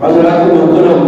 حضرات محترم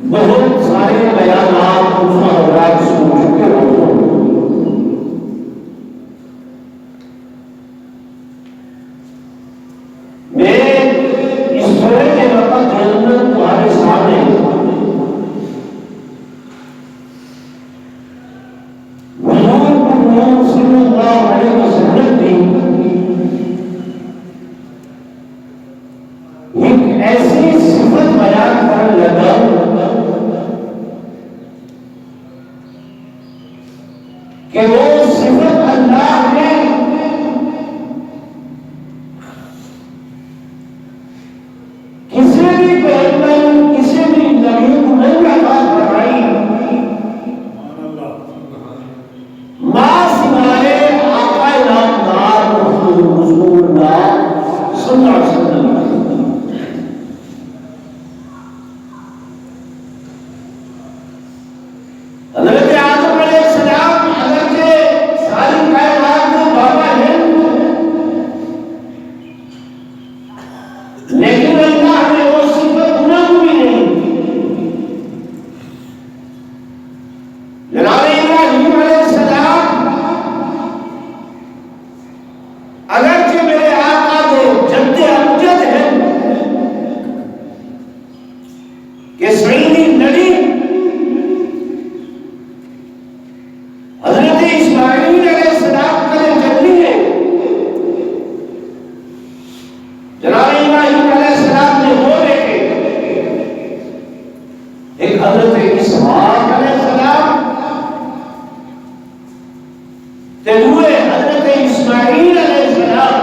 بہت سارے بیانات اس حضرات سن چکے ہو. میں اس سورے کے وقت تمہارے سامنے حضور صلی اللہ علیہ وسلم کی ایک ایسی صفت بیان کرنے لگا کہ وہ صفت اللہ نے کسی بھی پیغمبر کسی بھی نبی کو نہیں عطا فرمائی ماں سوائے آقا نامدار محمد رسول اللہ صلی اللہ علیہ وسلم. حضرت آدم علیہ السلام اگرچہ ساری کائنات کے بابا ہیں لیکن اللہ نے وہ صفت انہیں کو بھی نہیں. جناب ابراہیم علیہ السلام اگرچہ میرے آقا جو جد امجد ہیں کہ سعیدی نبی حضرت اسماعیل علیہ السلام کا جدی ہے. جناب ابراہیم علیہ السلام نے دو بیٹے ایک حضرت اسحاق علیہ السلام دوسرے حضرت اسماعیل علیہ السلام.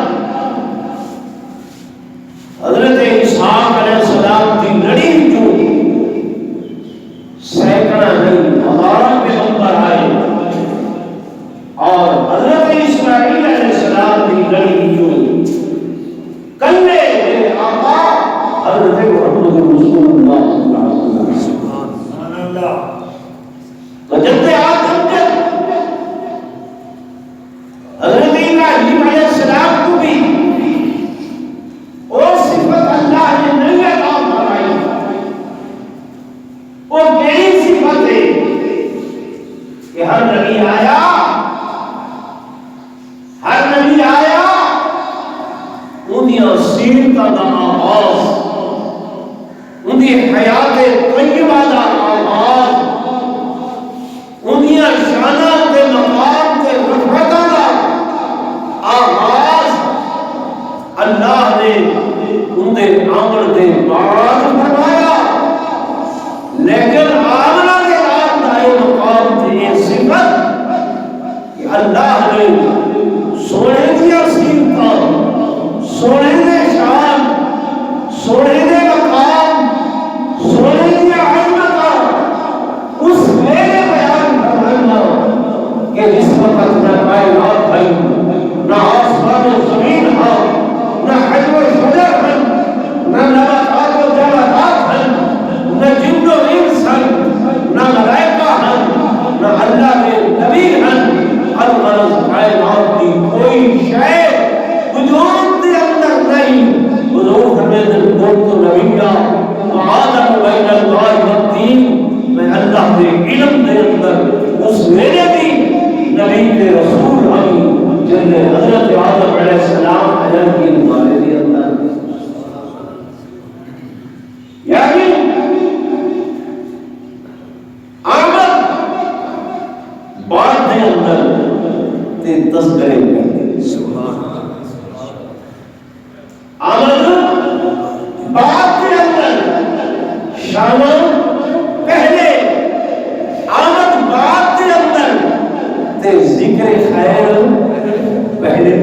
حضرت اسحاق علیہ السلام کی لڑی جو سینکڑا نہیں ہزاروں پیغمبر آئے اور حضرت اسماعیل علیہ السلام کی لڑی جو کلے میرے آقا حضرت محمد رسول اللہ صلی اللہ علیہ وسلم. تو جب آدم جب حضرت ابراہیم علیہ السلام کو بھی وہ صفت اللہ نے نہیں عطا فرمائی. وہ یہی صفت ہے کہ ہر نبی آیا انہیں سیرت کا آغاز انہیں حیات طیبہ کا آغاز انہیں شانات کے مقام کے رفعت کا آغاز اللہ نے انہیں عمل کے بعد فرمایا. لیکن آمنہ کے بعد دائے مقام سے یہ صفت کہ اللہ نے سونے دیا سیرتا سونے دے شان سونے دے مقام سونے دیا علمتا اس میرے بیان کرنا کہ اس وقت نہ کائنات ہے نہ آسمان و زمین ہے نہ حجم و شجر ہے نہ نباتات و جمادات ہے نہ جن و انس ہے نہ ملائکہ ہے نہ اللہ کے نبی ہے. الغرض کائنات کی کوئی شے وجود کے اندر نہیں. حضور فرماتے ہیں تو نبیہ وعالم بین اللہ والدین میں اللہ کے علم کے اندر اس میرے بھی نبی کے رسول ہیں جن نے حضرت آدم علیہ السلام حجر کی مارے کے اندر یعنی آمد بعد کے اندر تے تذکرے کرتے سبحان آمد بعد کے اندر شامل پہلے آمد بعد کے اندر تے ذکر خیر پہلے.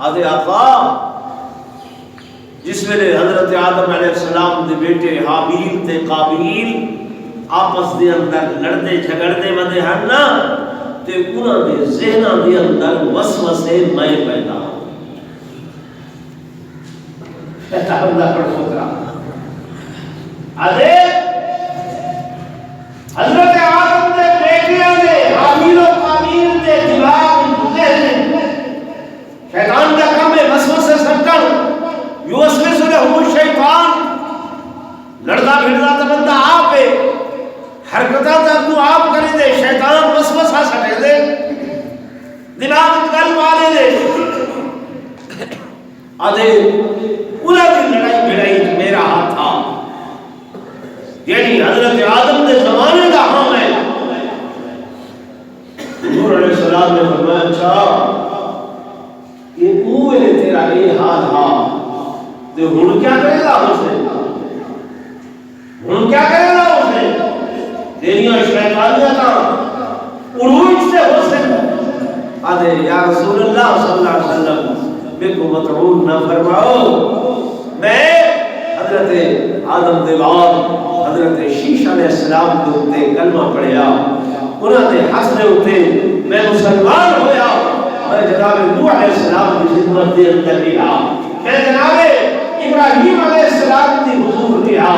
آدھے آقا جس ویلے حضرت آدم علیہ السلام دے بیٹے حابیل تے قابیل آپس دے اندر لڑدے جھگڑدے ودے ہن نا تے انہاں دے ذہناں دے اندر وسوسے میں پیدا شیطان دا پڑھوترا آدھے حضرت آدم دے بیٹیاں دے حابیل و قابیل دے دماغ ذہن شیطان دا کام ہے وسوسے سٹن یوسوس لہو الشیطان لڑدا بھڑدا تے بندہ آپ ہے حرکتاں تے کو آپ کرے دے شیطان وسوسہ سٹے دے دماغ گل والے دے آدھے انہاں دی لڑائی بھڑائی میرا ہاتھ تھا یعنی حضرت آدم دے زمانے دا ہم ہے حضور علیہ السلام نے فرمایا اچھا یہ اوے تیرا یہ حال ہا تے ہن کیا کرے گا اس نے ہن کیا کرے گا اس نے تیریاں شیطانیاں کا عروج سے ہو سکتا آدھے یا رسول اللہ صلی اللہ علیہ وسلم میں کو مطعون نہ فرماؤ میں حضرت آدم دے بعد حضرت شیش علیہ السلام کے اوتے کلمہ پڑھیا انہاں دے حق دے اوتے میں مسلمان ہویا میں جناب نوح علیہ السلام کی خدمت دے اندر رہا میں جناب ابراہیم علیہ السلام کی حضور رہا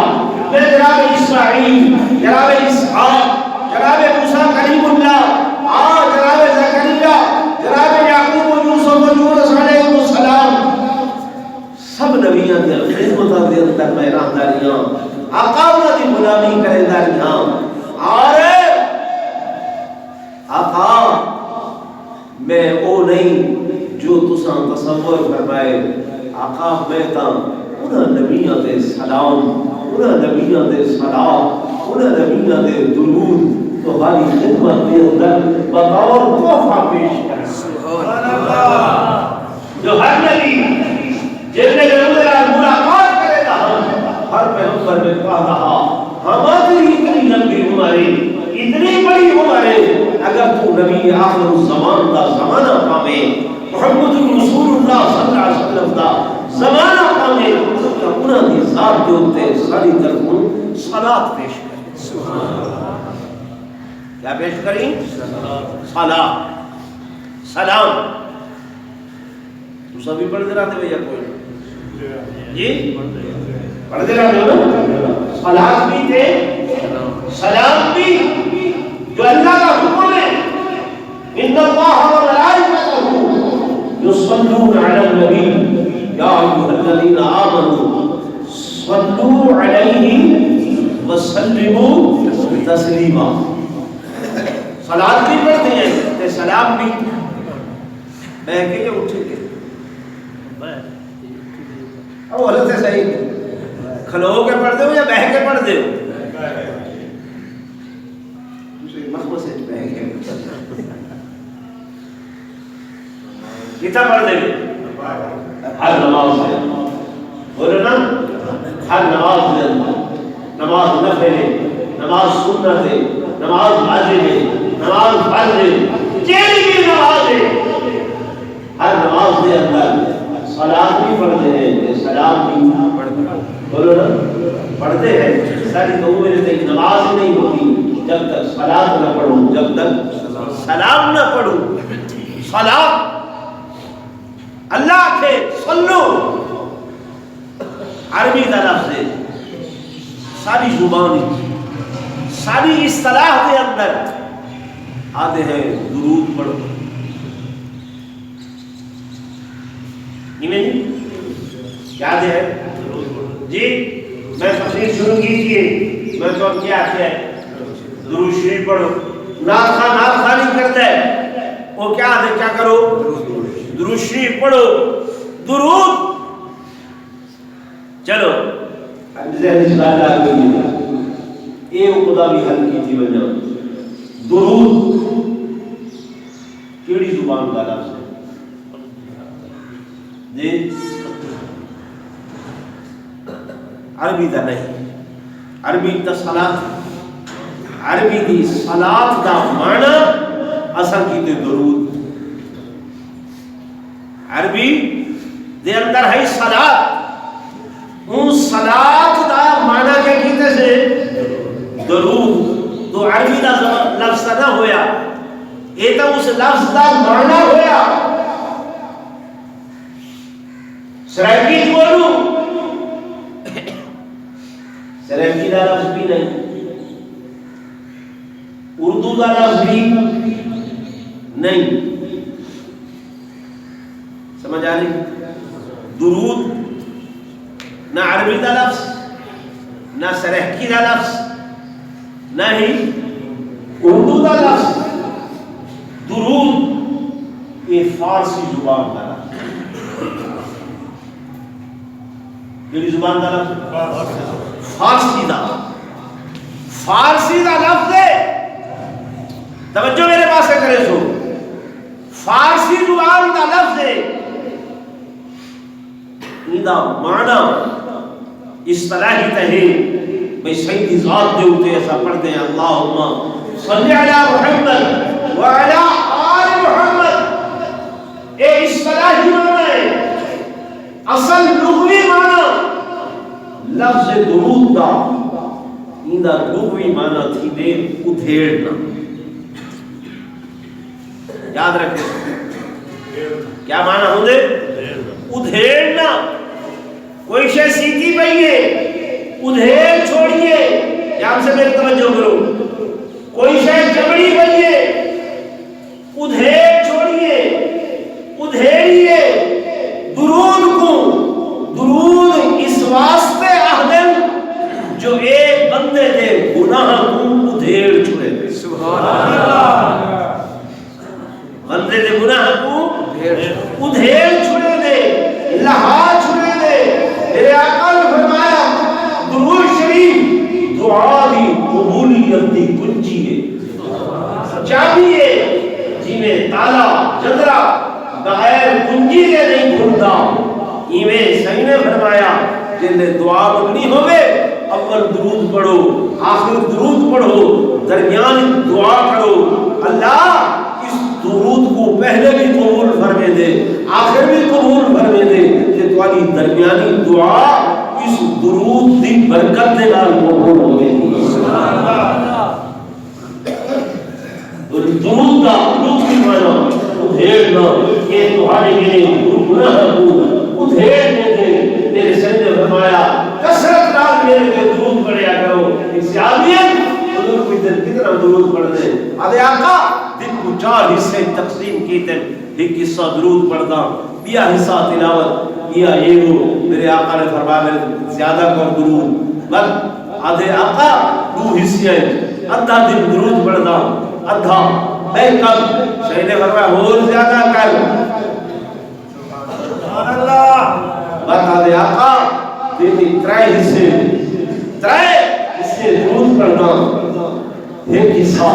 میں جناب اسماعیل جناب اسحاق جناب موسیٰ کلیم اللہ جناب زکریا جناب یعقوب و یوسف و یونس علیہ السلام سب نبیاں دے خدمتاں دے اندر میں رہندا رہیا آقا انہاں دی غلامی کریندا رہیا اور آقا میں او نہیں جو تساں تصور فرمائے آقا میں تا انہاں نبیاں دے سلام انہاں نبیاں دے صلاۃ انہاں نبیاں دے درود تمہاری خدمت دے اندر بطور تحفہ پیش کریں سبحان اللہ جو ہر نبی جن نے ملاقات کرے گا ہر پیغمبر میں کہا رہا ہماری اتنی لمبی عمریں اتنی بڑی عمریں اگر تو نبی آخر الزمان دا زمانہ پامے محمد رسول اللہ صلی اللہ علیہ وسلم دا زمانہ پامے تو انہاں دی ذات کے اوتے ساری طرف صلاۃ پیش کریں سبحان اللہ کیا پیش کریں صلاۃ سلام تو سبھی پڑھتے رہتے بھیا کوئی جی پڑھتے رہتے ہو نا صلاۃ بھی تھے سلام بھی جو اللہ کا حکم ہے ان اللہ و ملائکتہ یصلون علی النبی یا ایھا الذین آمنوا صلوا علیہ وسلموا تسلیما صلاۃ بھی پڑھتے ہیں تے سلام بھی بہ کے اٹھ کے او حالت ہے صحیح کھلو کے پڑھتے ہو یا بہ کے پڑھتے ہو مخبص بہ کے کتنا پڑھتے ہو ہر نماز میں بولو نا ہر نماز میں نماز نفل ہے نماز سنت ہے نماز واجب ہے نماز فرض ہے جیلی بھی نماز ہے ہر نماز کے اندر صلاۃ بھی پڑھتے ہیں سلام بھی پڑھتے ہیں بولو نا پڑھتے ہیں ساری تو میرے تک نماز نہیں ہوتی جب تک صلاۃ نہ پڑھوں جب تک سلام نہ پڑھوں صلاۃ اللہ کے صلو عربی کا لفظ ہے ساری زبان ساری اصطلاح کے اندر آتے ہیں درود پڑھو یاد ہے جی میں تفسیر شروع کیجیے میں تو کیا ہے درود شریف پڑھو نعت خواہ نہیں کرتا ہے وہ کیا ہے کیا کرو درود شریف پڑھو درود چلو ذہن چلا گئی یہ خدا بھی حل کی تھی وجہ درود کیڑی زبان کا لفظ ہے جی عربی دا نہیں عربی دا صلاۃ عربی دی صلاۃ دا معنی اصل کی تے درود عربی دے اندر ہے صلات، ان صلات دا معنی کیا کیتے سے درود، تو عربی دا لفظ نہ ہویا، یہ تو اس لفظ دا معنی ہویا۔ سرائکی بولو، سرائکی دا لفظ بھی نہیں، اردو دا لفظ بھی نہیں، سمجھ آ رہی؟ درود نہ عربی دا لفظ، نہ سرائکی دا لفظ، نہ ہی اردو دا لفظ۔ درود یہ فارسی زبان کا لفظ، میری زبان کا لفظ فارسی دا، فارسی دا لفظ ہے، توجہ میرے پاس سے کرے سو، فارسی زبان دا لفظ ہے، دا معنی اصطلاحی تہے بھئی سیدی ذات دے ہوتے ایسا پڑھ دیں اللہم صلی علی محمد وعلی آل محمد، اے اصطلاحی معنی ہے، اصل لغوی معنی لفظ درود دا ایندہ لغوی معنی تھی دے ادھیڑنا، یاد رکھیں کیا معنی ہوں دے ادھیڑنا، کوئی شے سیدھی پہیے ادھیڑ چھوڑیے، یہاں سے میرے توجہ کرو، کوئی شے جبڑی پہیے ادھیڑ چھوڑیے، ادھیڑیے درود کو، درود اس واسطے اہدن جو ایک بندے دے گناہ کو ادھیڑ چھوڑے دے، سبحان اللہ، بندے دے گناہ کو ادھیڑ چھوڑے دے، لہا چھوڑے دے۔ میرے آقا نے فرمایا درود شریف دعا دی قبولیت دی کنجی ہے، چابی ہے جی میں تالا جدرا بغیر کنجی کے نہیں کھلتا، ایویں صحیح نے فرمایا جن نے دعا مانگنی ہوئے اول درود پڑھو، آخر درود پڑھو، درمیان دعا پڑھو، اللہ اس درود کو پہلے بھی قبول فرمے دے آخر بھی قبول فرمے دے، کہ تمہاری درمیانی دعا اس درود دی برکت دے نال قبول ہوئے گی۔ درود کا لطف مانا ادھیڑنا، یہ تمہارے لیے گناہ کو ادھیڑنے دے۔ میرے سید نے فرمایا کثرت نال میرے پہ درود پڑھیا کرو، ایک سیابیت حضور کوئی دن کتنا درود پڑھ دے، آدھے آقا دن کو 4 حصے تقسیم کیتے، ایک حصہ درود پڑھتا، بیا حصہ تلاوت، بیا ایگو۔ میرے آقا نے فرمایا میرے زیادہ کر درود، بس آدھے آقا 2 حصے ہیں، ادھا دن درود پڑھتا، ادھا میں کم، شہید نے فرمایا اور زیادہ کر، سبحان اللہ، بس آدھے آقا دیتی 3 حصے درود پڑھنا، ایک حصہ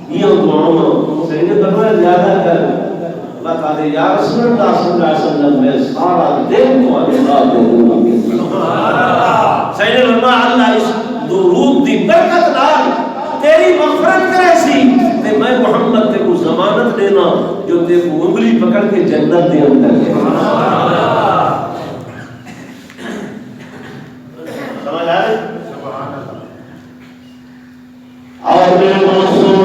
یہ دعاؤں، شہید نے فرمایا زیادہ کر، بتا دے یا رسول اللہ صلی اللہ علیہ وسلم میں سارا دن کو اللہ درود سید اللہ اللہ اس درود دی برکت نال تیری مغفرت کرے سی، تے میں محمد تے کو ضمانت دینا جو تے کو انگلی پکڑ کے جنت دے اندر ہے۔ سمجھ آ رہے؟ اور میرے معصوم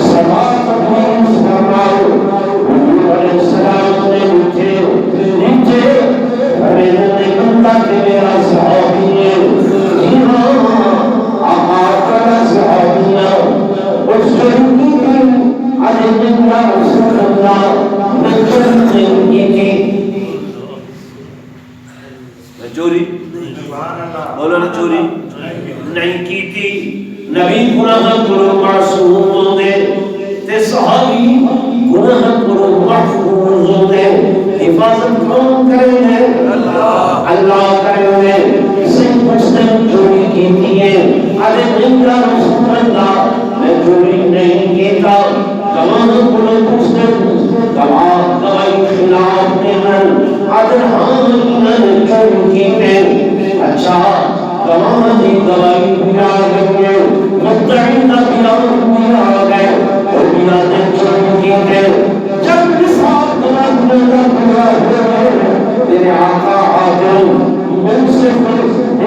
سبا یا رسول اللہ میں چوری نہیں کی تھی. میں چوری بولو نا چوری نہیں کی تھی. نبی گناہ کرو معصوم ہوندے تے صحابی گناہ کرو محفوظ ہوندے. حفاظت کون کرے گے؟ اللہ کرے گے. اسے مسلم چوری کی ہے. ارے یا رسول اللہ میں چوری نہیں کیتا. گواہ کرو مسلم گواہی خلاف نہیں. اگر ہاں انہوں چوری کی ہے اچھا گواہ کی گواہی بھی آ گئی. مدعی کا بیان بھی آ گئے اور بیان چوری کی ہے. جب نصاب گواہ پورا ہو میرے آقا آجو منصف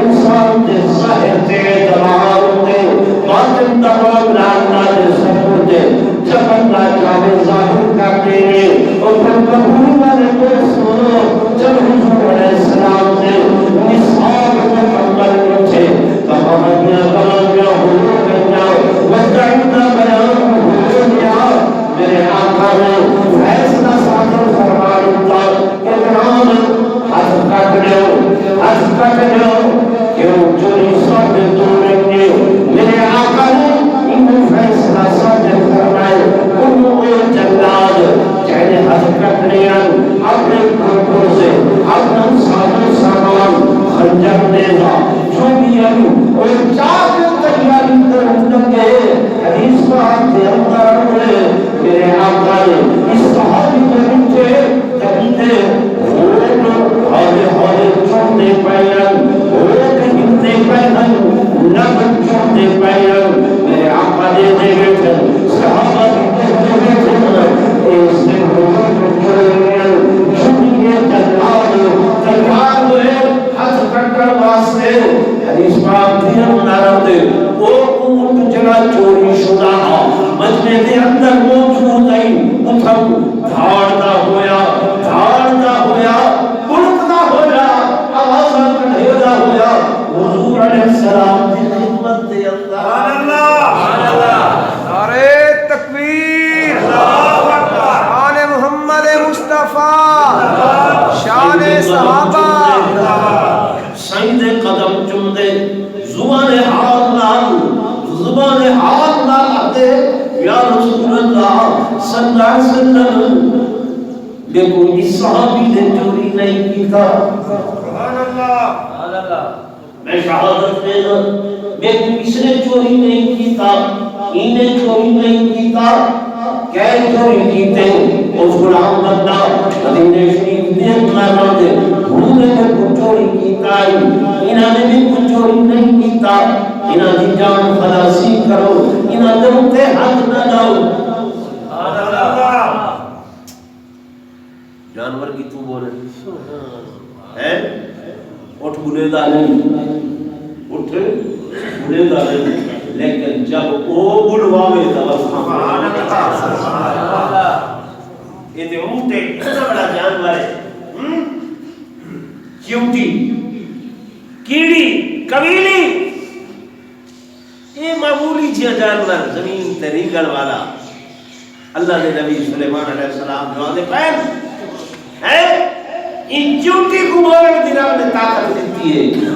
انسان کے ظاہر سے دماغ دے باطن تمام لانا دے سکون دے. جب اللہ چاہے ظاہر کرتے ہیں اور پھر قبول والے کو سنو. جب حضور علیہ السلام نے نصاب مکمل اٹھے کہانیاں کہانیاں ہو گیا مدعی کا بیان ہو گیا. میرے آقا نے فیصلہ صادر فرما دیا کہ جناب ہاتھ کٹ لو کیوں چوری سوتے تم نے. میرے آقا نے ان فیصلہ صادر فرمائے. ان جلاد چہرے ہاتھ کٹ لیا اپنے گھوڑوں سے اپنا سامان خنجر دے گا جو بھی اور چاک تیاری کرنے لگے. حدیث پاک کے اندر میرے آقا نے اس صحابی کے نیچے تکیتے ہولے ہولے چھوٹے پیرن ہوک ہلتے پیرن نب چھوٹے پیرن. میرے آقا نے دیکھے تھے صحابہ کی دیکھے تھے اس سے چھوٹیے جلال تیار ہوئے ہاتھ کٹر واسطے. حدیث پاک کے اندر وہ اونٹ جگہ چوری شدہ مجمع کے اندر موجود نہیں. اتھم دھاڑتا ہویا بلکتا ہویا آوازہ کڑھیلا ہویا حضور علیہ السلام کی خدمت دے. اللہ نعرہ تکبیر شان محمد مصطفیٰ شان صحابہ. سیدے قدم چمدے زبان حال نال دے یا رسول اللہ صلی اللہ علیہ وسلم میں کوئی صحابی نے چوری نہیں کیتا. سبحان اللہ. میں شہادت دینا میں کس نے چوری نہیں کیتا. انہیں چوری نہیں کیتا. کیا چوری کیتے اس غلام بندہ مدینہ شریف دے اندر دے انہوں نے کچھ چوری کیتا. انہوں نے بھی کچھ چوری نہیں کیتا. انہوں نے جان خلاصی کرو. انہوں نے تے حد نہ لاؤ. جانور کی تو بولے ہے اٹھ بلے دا نہیں اٹھ بلے دا نہیں. لیکن جب وہ بلواوے دا سبحان اللہ. یہ تے اونٹ ایک بڑا جانور ہے. چیونٹی کیڑی قبیلی یہ معمولی جہاں جانور زمین تے رینگڑ والا. اللہ نے نبی سلیمان علیہ السلام جو آدھے پہن ہے ان چیونٹی کو مورد دی رب نے طاقت دیتی ہے.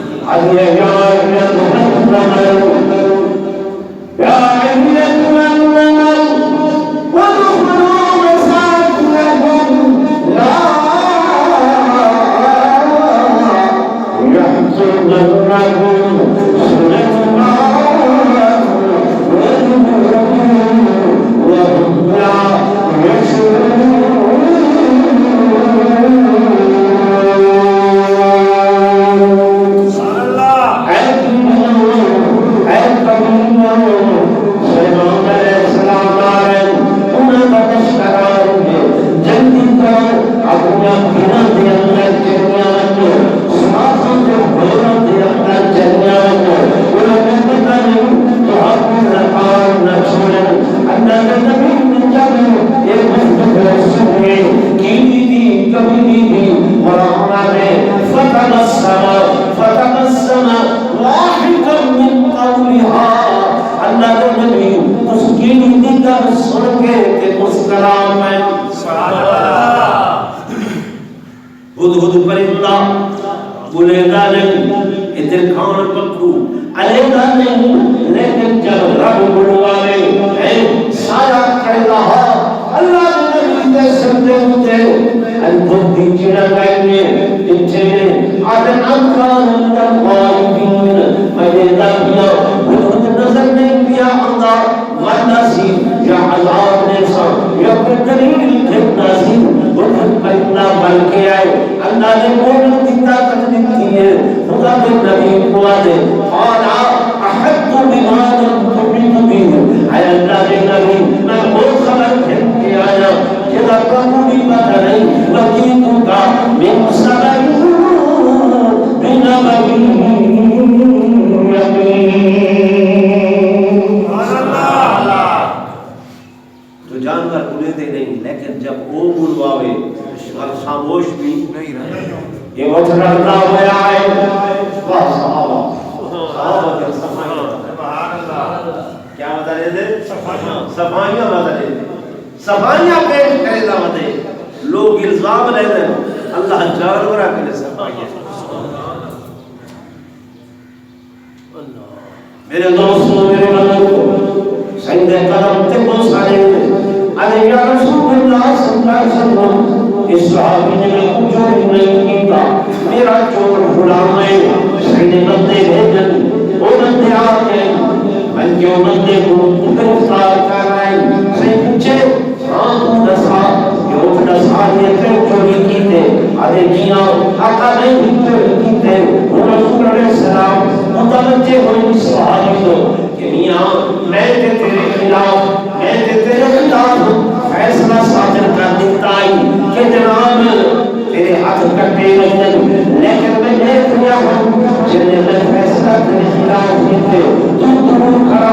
السلام ہے ہدہد پرندہ بولےگا نہیں ادھر کھان پکو علیحدہ نہیں لیکن جب رب بلوائے اے سارا کہہ رہا اللہ نے نبی سمجھے ہوتے انتم بھی چڑا گئے اتھے آدن اکران اندر غائبین مجھے دبیا ہدہد نظر نہیں پیا اندر ورنہ سی یا عذاب نیسا یا کوئی دلیل دیکھنا سی ہدہد پرندہ بل کے آئے اللہ نے بولنے کی طاقت دیتی ہے خدا کے نبی کو آدھے قالا احد بما تبید بھی اے اللہ کے نبی میں وہ خبر پھر کے آیا جدا کبھو بھی پتہ نہیں لکیتوں کا من سبعی بنبعی تو جانور اڑتے نہیں لیکن جب وہ بلواوے اور خاموش بھی نہیں رہے یہ وقت رکھتا ہوا ہے واہ صحابہ صحابہ کے صفائیاں کیا بتا رہے تھے صفائیاں بتا رہے تھے صفائیاں پیش کرے دا مدے لوگ الزام لے دیں اللہ جانورہ کے لئے صفائیاں میرے دوستوں میرے بزرگوں سید قدم تکو سارے ارے یا رسول اللہ صلی اللہ علیہ وسلم اس صحابی نے میں کچھ نہیں کیتا میرا چور غلام ہے سید بندے بھیجن وہ بندے آتے میں جو بندے کو گرفتار کر رہے ہیں سید پوچھے ہاں تو دسا جو دسا یہ چوری کیتے ارے میاں آقا نہیں چوری کیتے وہ رسول علیہ السلام متوجہ ہوئی صحابی کو کہ میاں میں تیرے خلاف میں تیرے خلاف فیصلہ صادر کر دیتا ہی کہ جناب تیرے ہاتھ کٹے نہیں لیکن میں دیکھ لیا ہوں جنہیں میں فیصلہ تیرے خلاف دیتے تو کھڑا